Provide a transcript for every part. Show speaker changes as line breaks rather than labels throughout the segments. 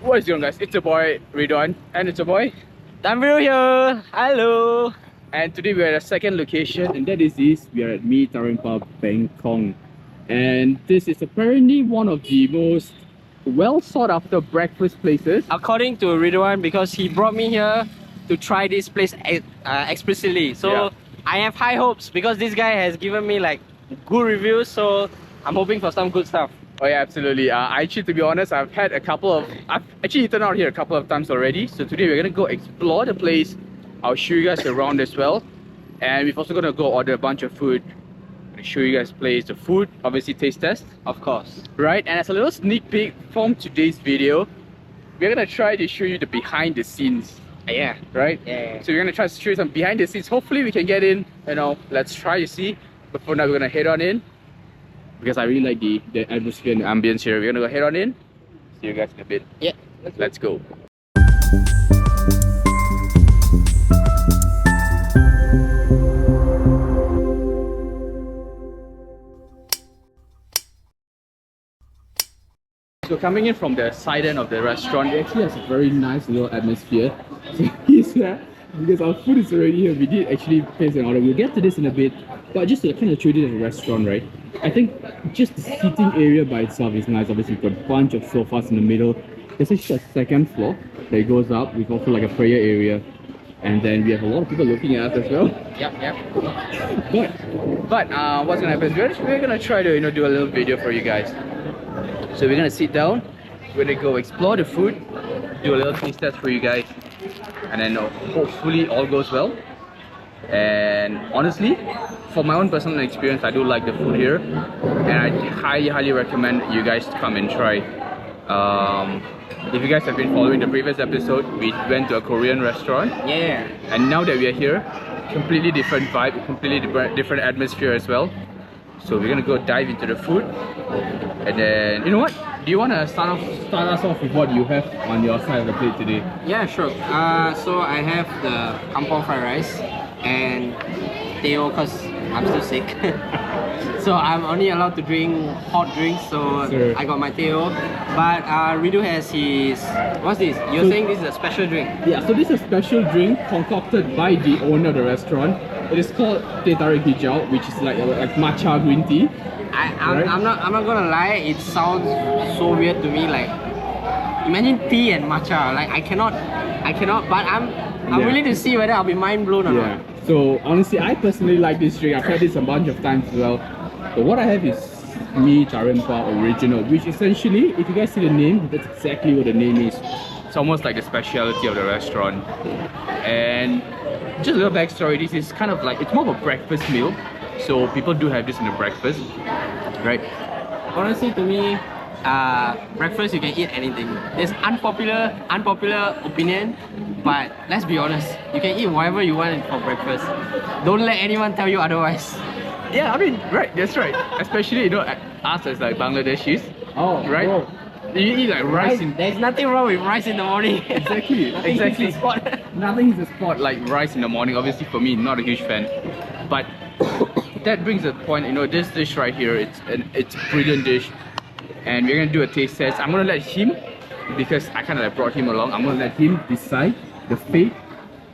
What is going on, guys? It's your boy Ridwan and it's your boy
Tanjung here. Hello.
and today we're at a second location and that is this. We are at Mie Tarempa Bengkong and this is apparently one of the most well sought after breakfast places.
According to Ridwan, because he brought me here to try this place explicitly. So
Yeah.
I have high hopes because this guy has given me like good reviews. So I'm hoping for some good stuff.
Oh yeah, absolutely. Actually, to be honest, I've actually eaten out here a couple of times already. So today we're gonna go explore the place. I'll show you guys around as well. And we're also gonna go order a bunch of food. I'll show you guys place, the food, obviously taste test.
Of course.
Right, and as a little sneak peek from today's video, we're gonna try to show you the behind the scenes.
Yeah.
Right?
Yeah.
So we're gonna try to show you some behind the scenes. Hopefully we can get in, let's try to see. But for now we're gonna head on in. Because I really like the atmosphere and the ambience here. We're gonna go head on in. See you guys in a bit.
Yeah.
Let's go. So coming in from the side end of the restaurant, it actually has a very nice little atmosphere. So he's here because our food is already here. We did actually place an order. We'll get to this in a bit, but just to kind of treat it as a restaurant, right? I think just the seating area by itself is nice. Obviously, you've got a bunch of sofas in the middle. There's actually a second floor that goes up with also like a prayer area. And then we have a lot of people looking at us as well.
Yep.
But what's gonna happen is we're gonna try to do a little video for you guys. So we're gonna sit down, we're gonna go explore the food, do a little taste test for you guys, and then hopefully all goes well. And honestly, for my own personal experience, I do like the food here, and I highly recommend you guys to come and try. If you guys have been following the previous episode, we went to a Korean restaurant.
Yeah.
And now that we are here, completely different vibe, completely different atmosphere as well. So we're gonna go dive into the food, and then you know what? Do you wanna start us off with what you have on your side of the plate today?
Yeah, sure. So I have the kampong fried rice and teh cause I'm still sick. So I'm only allowed to drink hot drinks, so
Sure.
I got my teh. But Ridu has his, what's this? You're saying this is a special drink?
Yeah, so this is a special drink concocted by the owner of the restaurant. It is called teh tarik hijau, which is like matcha green tea.
I'm not gonna lie, it sounds so weird to me. Like, imagine tea and matcha. Like I cannot. But I'm willing to see whether I'll be mind blown or not.
So honestly, I personally like this drink. I've had this a bunch of times as well. But what I have is Mie Tarempa Original, which essentially, if you guys see the name, that's exactly what the name is. It's almost like the speciality of the restaurant. And just a little backstory, this is kind of like, it's more of a breakfast meal. So people do have this in the breakfast, right?
Honestly, to me, breakfast you can eat anything. There's unpopular opinion, but let's be honest, you can eat whatever you want for breakfast. Don't let anyone tell you otherwise.
Yeah, I mean, right, that's right. Especially, us as like Bangladeshis.
Oh,
right?
bro.
You eat like rice in...
There's nothing wrong with rice in the morning.
Exactly. Nothing is a spot like rice in the morning. Obviously for me, not a huge fan. But that brings a point, this dish right here, it's a brilliant dish. And we're gonna do a taste test. I'm gonna let him, because I kind of like brought him along, I'm gonna let him decide the fate.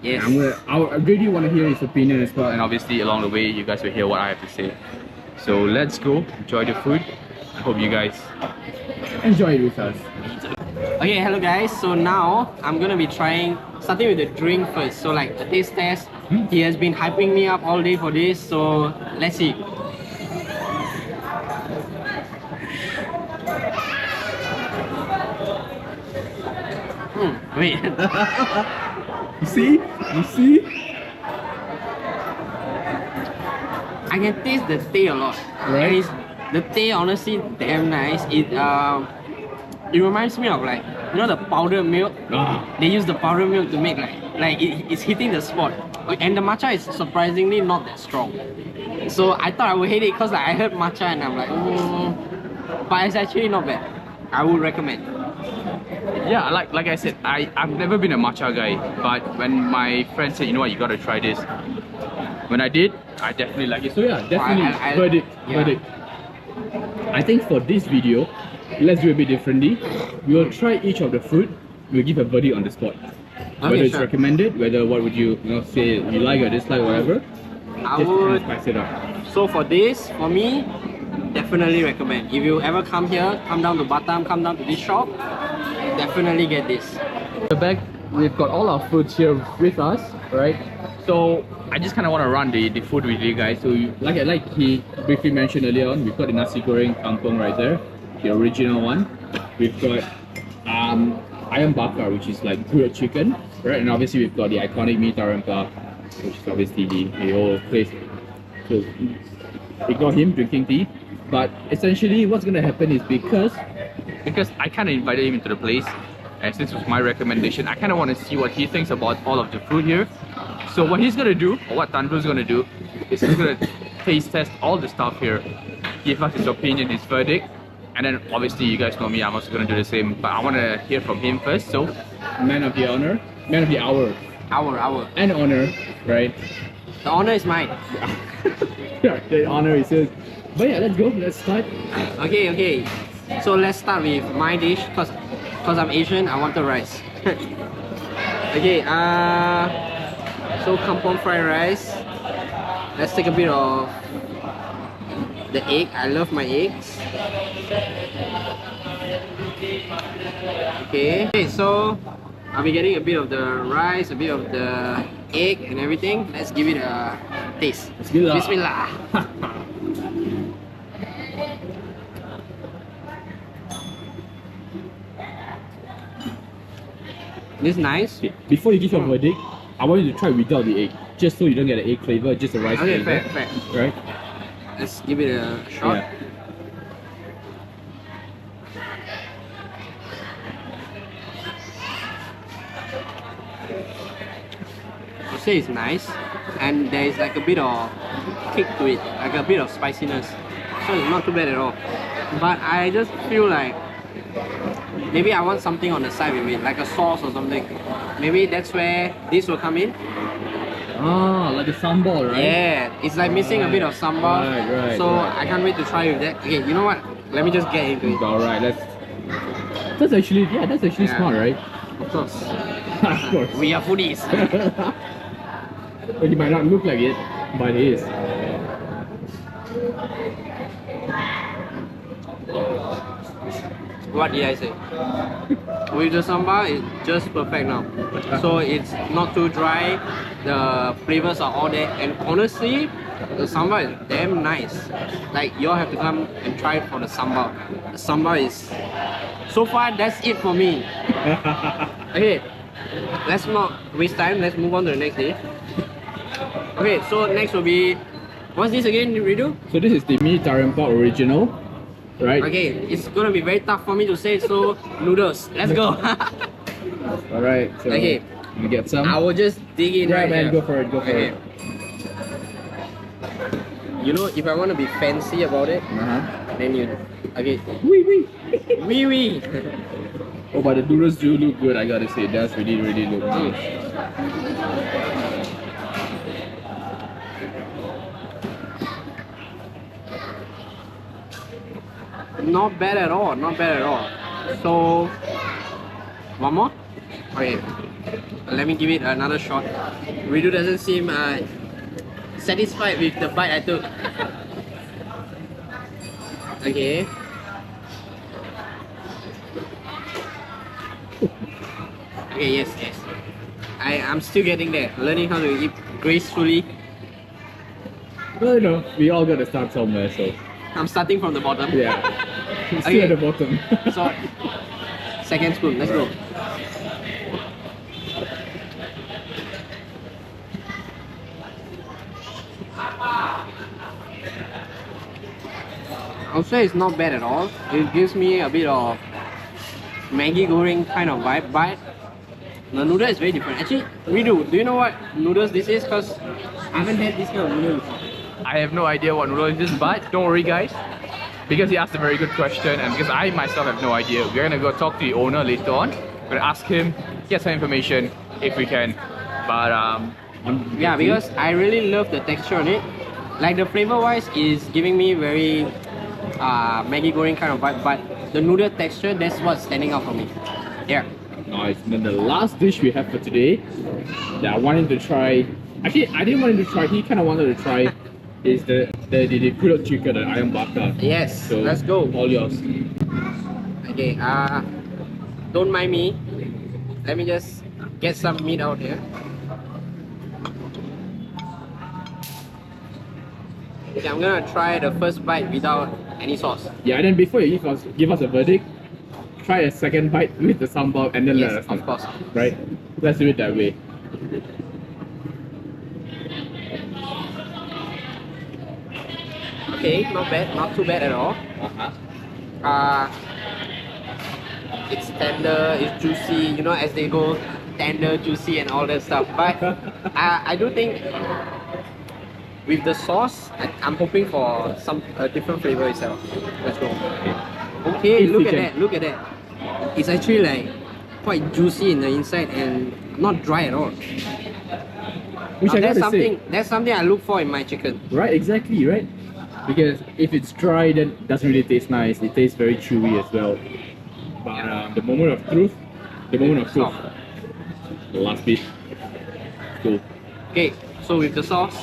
Yes.
I really want to hear his opinion as well, and obviously along the way you guys will hear what I have to say. So let's go, enjoy the food. I hope you guys enjoy it with us.
Okay, hello guys. So now I'm gonna be starting with the drink first. So like the taste test. He has been hyping me up all day for this. So let's see. Wait.
You see?
I can taste the tea a lot.
Right.
And the tea honestly damn nice. It reminds me of like, the powdered milk. They use the powdered milk to make it's hitting the spot. And the matcha is surprisingly not that strong. So I thought I would hate it because I heard matcha and I'm like, but it's actually not bad. I would recommend.
Yeah, like I said, I've never been a matcha guy, but when my friend said, you know what, you gotta try this. When I did, I definitely like it. So yeah, definitely verdict. I think for this video, let's do a bit differently. We'll try each of the food. We'll give a verdict on the spot. Whether it's
sure.
recommended, what would you, say you like or dislike, whatever.
I
Just to
would.
spice it up.
So for this, for me, definitely recommend. If you ever come here, come down to Batam, come down to this shop, definitely get this.
We're back. We've got all our foods here with us, right? So I just kind of want to run the food with you guys. So like he briefly mentioned earlier on, we've got the nasi goreng kampung right there, the original one. We've got ayam bakar, which is like grilled chicken, right? And obviously we've got the iconic Mie Tarempa, which is obviously the whole place. So we got him drinking tea. But essentially what's gonna happen is because I kind of invited him into the place, and since it was my recommendation, I kind of want to see what he thinks about all of the food here. So what he's gonna do, or what Tanjung's gonna do, is he's gonna taste test all the stuff here, give us his opinion, his verdict, and then obviously you guys know me, I'm also gonna do the same. But I want to hear from him first. So, man of the hour, and honor, right?
The honor is mine.
The honor is his. But yeah, let's go. Let's start.
Okay. So let's start with my dish, cause I'm Asian. I want the rice. Okay. So kampung fried rice. Let's take a bit of the egg. I love my eggs. Okay. So I'll be getting a bit of the rice, a bit of the egg and everything. Let's give it a taste.
Bismillah.
Bismillah. This is nice.
Okay, before you give your verdict, I want you to try without the egg, just so you don't get the egg flavor, just the rice
Okay,
flavor.
fair.
Right?
Let's give it a shot.
Yeah.
I say it's nice, and there is like a bit of kick to it, like a bit of spiciness. So it's not too bad at all. But I just feel like maybe I want something on the side with it, like a sauce or something. Maybe that's where this will come in.
Ah, like a sambal, right?
Yeah, it's like missing a bit of sambal.
Right,
so
right.
I can't wait to try with that. Okay, you know what? Let me just get into it.
Alright, that's actually
Yeah.
smart, right?
Of course.
Of course.
We are foodies.
But it might not look like it, but it is.
What did I say? With the sambal, it's just perfect now. So it's not too dry. The flavors are all there, and honestly, the sambal is damn nice. Like you all have to come and try it for the sambal. The sambal is. So far, that's it for me. Okay, let's not waste time. Let's move on to the next day. Okay, so next will be, what's this again, Ridu?
So this is the Mie Tarempa original, right?
Okay, it's gonna be very tough for me to say, so noodles. Let's go.
Alright, so
Okay.
you get some.
I will just dig in
Yeah,
right
man,
here.
go for it, go for
Okay.
it.
You know, if I want to be fancy about it, then you, okay,
Wee.
wee.
Oh, but the noodles do look good, I gotta say. It does really look good.
Not bad at all, not bad at all. So, one more? Okay, let me give it another shot. Ridu doesn't seem satisfied with the bite I took. Okay. Okay, yes. I'm still getting there, learning how to eat gracefully.
Well, you know, we all gotta start somewhere, so
I'm starting from the bottom.
yeah. Still
Okay.
at the bottom.
So, second spoon, let's go. I'll say it's not bad at all. It gives me a bit of Maggi goreng kind of vibe, but the noodle is very different. Actually, Ridu, do you know what noodles this is? Because I haven't had this kind of noodle before.
I have no idea what noodle it is, but don't worry guys, because he asked a very good question and because I myself have no idea, we're gonna go talk to the owner later on. We're gonna ask him, get some information if we can. But
Yeah, because I really love the texture on it. Like the flavor wise is giving me very Maggi goreng kind of vibe, but the noodle texture, that's what's standing out for me. Yeah.
Nice. And then the last dish we have for today that I wanted to try. Actually, I didn't want him to try. He kind of wanted to try. Is the pulut chicken, the ayam bakar.
Yes.
So
Let's go.
all yours.
Okay. Don't mind me. Let me just get some meat out here. Okay, I'm gonna try the first bite without any sauce.
Yeah, and then before you give us a verdict, try a second bite with the sambal and then let
Yes,
us know.
of course.
Right? Let's do it that way.
Okay, not bad, not too bad at all. It's tender, it's juicy, you know, as they go tender, juicy and all that stuff. But I do think with the sauce, I'm hoping for a different flavor itself. Let's go. Okay,
If
look
we
at
can-
that, look at that. It's actually like quite juicy in the inside and not dry at all.
Which I
that's
gotta say,
that's something I look for in my chicken.
right? Exactly, right? Because if it's dry, then it doesn't really taste nice. It tastes very chewy as well. But the moment of truth, the last bit. Cool.
Okay, so with the sauce.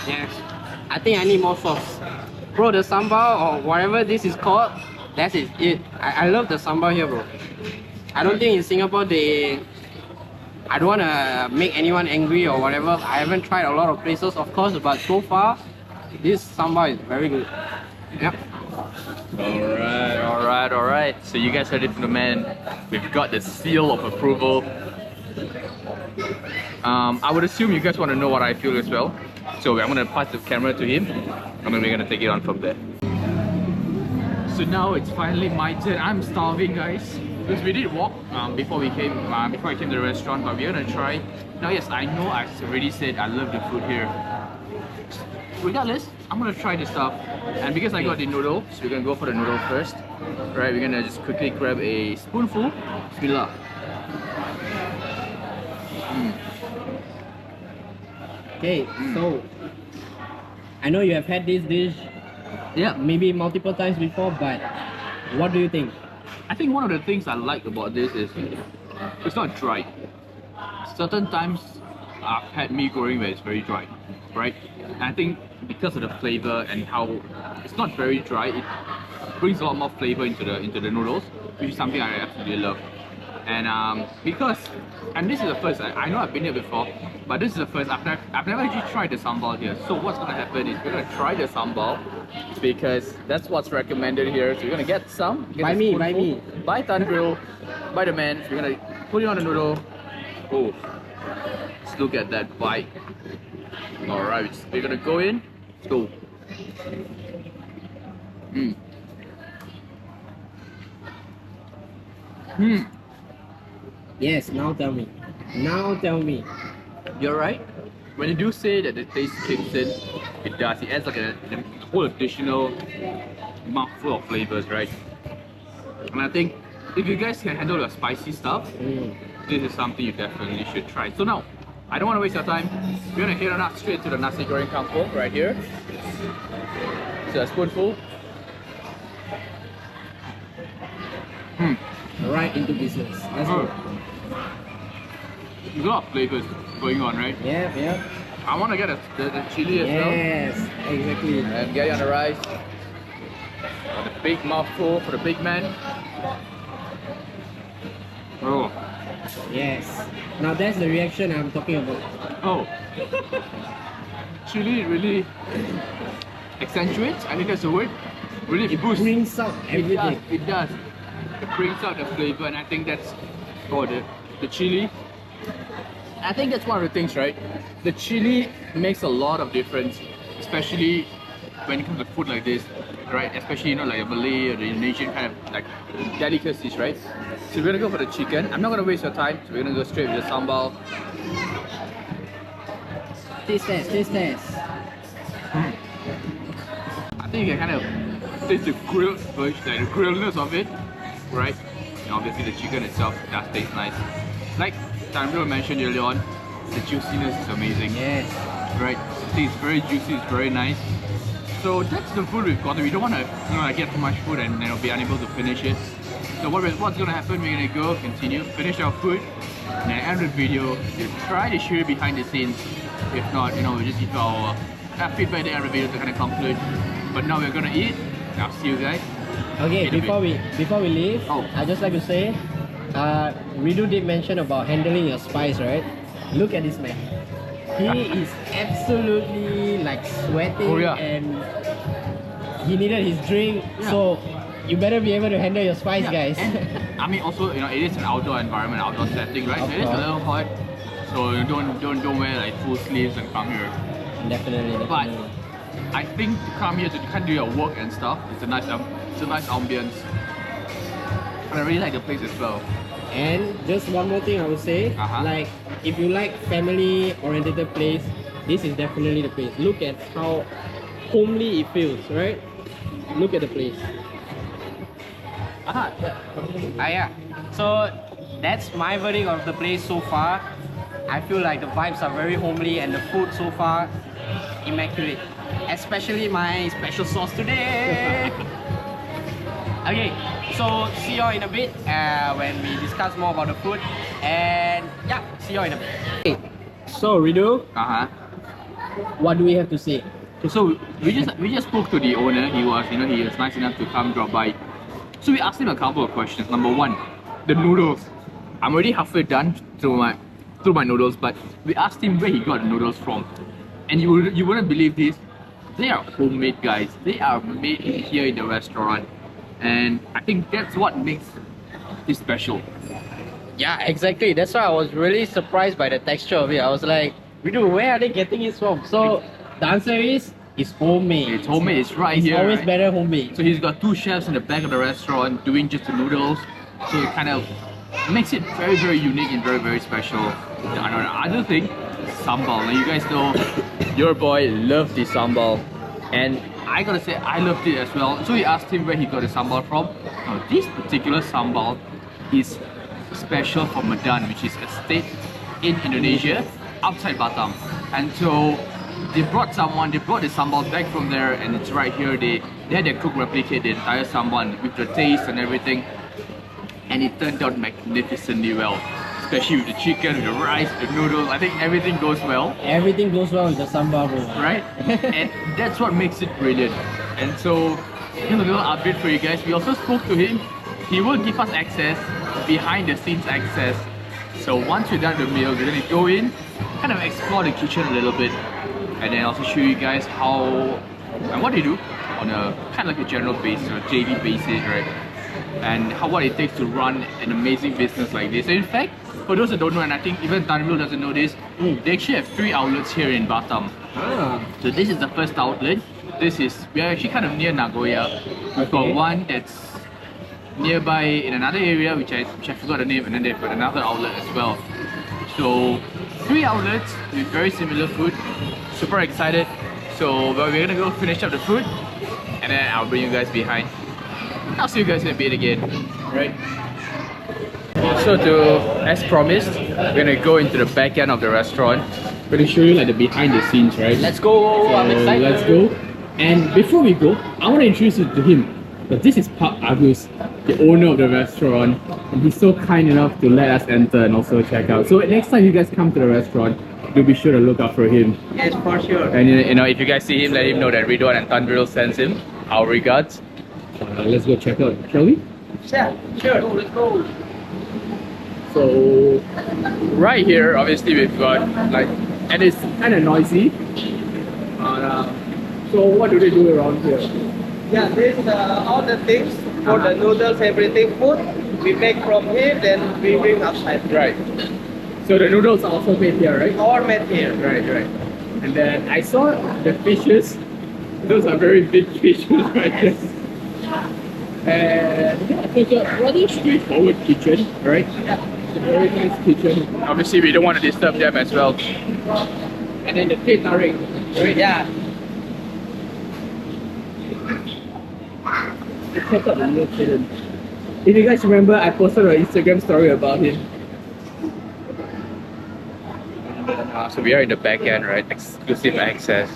Yes, I think I need more sauce. Bro, the sambal or whatever this is called, that is it. I love the sambal here, bro. I don't think in Singapore I don't want to make anyone angry or whatever. I haven't tried a lot of places, of course, but so far, this sambal is very good. Yep.
Alright. So you guys heard it from the man. We've got the seal of approval. I would assume you guys want to know what I feel as well. So I'm gonna pass the camera to him, and then we're gonna take it on from there. So now it's finally my turn. I'm starving, guys. Because we did walk before I came to the restaurant, but we're gonna try. Now, yes, I know I already said I love the food here. Regardless, I'm gonna try this stuff. And because I got the noodle, so we're gonna go for the noodle first. Right, we're gonna just quickly grab a spoonful. Bismillah.
Okay, so I know you have had this dish,
Yeah,
maybe multiple times before, but what do you think?
I think one of the things I like about this is it's not dry. Certain times I've had mee goreng where it's very dry, right? And I think because of the flavor and how it's not very dry, it brings a lot more flavor into the noodles, which is something I absolutely love. And and this is the first. I know I've been here before, but this is the first. I've never actually tried the sambal here. So what's gonna happen is we're gonna try the sambal because that's what's recommended here. So we're gonna get some.
By me.
By Tanjung, by the man. So we're gonna put it on the noodle. Oh, let's look at that bite. All right, we're gonna go in. Let's go.
Yes, now tell me. Now tell me.
You're right. When you do say that the taste kicks in, it does. It adds like a whole additional mouthful of flavors, right? And I think if you guys can handle the spicy stuff, this is something you definitely should try. So now, I don't want to waste your time. We're gonna head on up straight to the nasi goreng kampung right here. So a spoonful.
Right into business. Let's go.
There's a lot of flavors going on, right?
Yeah.
I want to get the chili as well.
Yes, exactly.
And get it on the rice. For the big mouthful for the big man. Oh.
Yes. Now that's the reaction I'm talking about.
Oh. Chili really accentuates, I think that's the word. Really
It
boosts.
brings out everything.
It does. It brings out the flavor, and I think that's the chili. I think that's one of the things, right? The chili makes a lot of difference, especially when it comes to food like this, right? Especially, you know, like a Malay or the Indonesian kind of like delicacies, right? So we're gonna go for the chicken. I'm not gonna waste your time, so we're gonna go straight with the sambal.
Taste test.
I think you can kind of taste the grilled version, like the grilledness of it, right? And obviously the chicken itself does taste nice. Like Tanjung mentioned earlier on, the juiciness is amazing.
Yes.
Right? See, it's very juicy, it's very nice. So that's the food we've got. We don't want to, get too much food and be unable to finish it. So what's gonna happen? We're gonna go continue, finish our food, and then end the video. We'll try to shoot it behind the scenes. If not, we'll just give our feedback at the end of the video to kind of conclude. But now we're gonna eat. I'll see you guys.
Okay, before we leave, I just like to say, Ridu did mention about handling your spice, right? Look at this man. He is absolutely like sweating and he needed his drink. So you better be able to handle your spice, guys.
And, I mean, also, it is an outdoor environment, outdoor setting, right? So it is a little hot. So don't wear like full sleeves and come here.
Definitely.
But I think to come here to kind of do your work and stuff, it's a nice ambience. And I really like the place as well.
And just one more thing I would say, like if you like family-oriented place, this is definitely the place. Look at how homely it feels, right? Look at the place. Yeah. So that's my verdict of the place so far. I feel like the vibes are very homely and the food so far immaculate. Especially my special sauce today. Okay, so see y'all in a bit when we discuss more about the food. And yeah, see y'all in a bit. Okay. So Ridu, what do we have to say?
So we just spoke to the owner. He was nice enough to come drop by. So we asked him a couple of questions. Number one, the noodles. I'm already halfway done through my noodles, but we asked him where he got the noodles from. And you wouldn't believe this. They are homemade, guys. They are made here in the restaurant. And I think that's what makes it special.
Yeah, exactly. That's why I was really surprised by the texture of it. I was like, Ridu, where are they getting it from? So the answer is, it's homemade.
It's homemade. It's right here.
It's always
right?
better homemade.
So he's got two chefs in the back of the restaurant doing just the noodles. So it kind of makes it very, very unique and very, very special. The other thing, sambal. Now you guys know your boy loved the sambal. And I gotta say, I loved it as well. So we asked him where he got the sambal from. Now this particular sambal is special for Medan, which is a state in Indonesia outside Batam. And so they brought the sambal back from there, and it's right here. They had their cook replicate the entire sambal with the taste and everything, and it turned out magnificently well. Especially with the chicken, with the rice, the noodles. I think everything goes well.
Everything goes well with the sambal, bro.
Right? And that's what makes it brilliant. And so here's a little update for you guys. We also spoke to him. He will give us access, behind the scenes access. So once we're done with the meal, we're gonna go in, kind of explore the kitchen a little bit, and then also show you guys how and what they do on a kind of like a general basis, or JV basis, right? And what it takes to run an amazing business like this. And in fact, for those that don't know, and I think even Tanjung doesn't know this, they actually have 3 outlets here in Batam. So this is the first outlet. We are actually kind of near Nagoya. We've got one that's nearby in another area, which I forgot the name, and then they've got another outlet as well. So 3 outlets with very similar food. Super excited. So we're gonna go finish up the food, and then I'll bring you guys behind. I'll see you guys in a bit again. Right? So as promised, we're gonna go into the back end of the restaurant. We're gonna show you like the behind the scenes, right?
Let's go!
So
I'm excited!
Let's go. And before we go, I want to introduce you to him. But this is Pak Agus, the owner of the restaurant, and he's so kind enough to let us enter and also check out. So next time you guys come to the restaurant, do be sure to look out for him.
Yes, for sure.
And if you guys see him, let him know that Ridwan and Tanjung sends him our regards. Let's go check out, shall we?
Yeah, sure. Let's go.
So right here, obviously we've got and it's kind of noisy. So what do they do around here?
Yeah, this all the things for the noodles, everything food we make from here, then we bring outside.
Right. So the noodles are also made here, right?
All made here.
Right. And then I saw the fishes. Those are very big fishes right there. And yeah, so it's a rather straightforward kitchen, right?
Yeah.
It's a very nice kitchen. Obviously, we don't want to disturb them as well. And then the catering, right?
Yeah.
Check out the little kitten. If you guys remember, I posted an Instagram story about him. So we are in the back end, right? Exclusive access.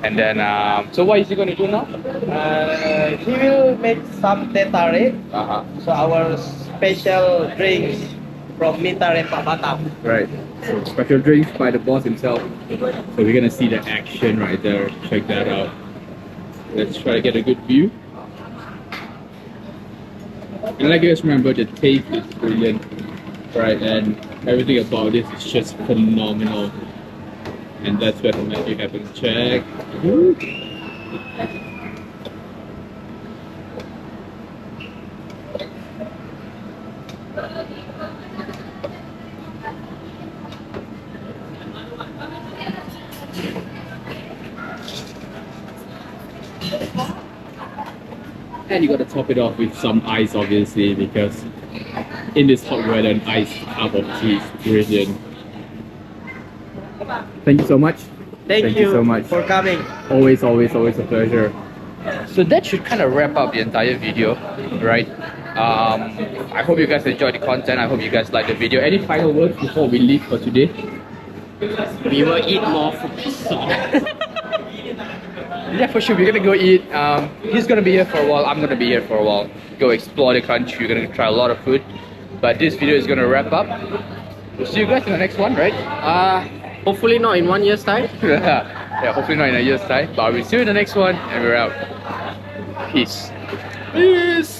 And then, so what is he gonna do now?
He will make some teh tarik. So our special drinks from Mie Tarempa Batam.
Right. So special drinks by the boss himself. So we're gonna see the action right there. Check that out. Let's try to get a good view. And like you guys remember, the taste is brilliant, right? And everything about this is just phenomenal. And that's where the magic happens. Check. Woo. And you gotta top it off with some ice, obviously, because in this hot weather, an iced cup of tea is brilliant. Thank you so much.
Thank you
so much
for coming.
Always a pleasure. So that should kind of wrap up the entire video, right? I hope you guys enjoyed the content. I hope you guys liked the video. Any final words before we leave for today?
We will eat more food.
Yeah, for sure. We're gonna go eat. He's gonna be here for a while. I'm gonna be here for a while. Go explore the country. We're gonna try a lot of food. But this video is gonna wrap up. We'll see you guys in the next one, right?
Hopefully not in 1 year's time.
Yeah, hopefully not in a year's time. But we'll see you in the next one, and we're out. Peace. Peace.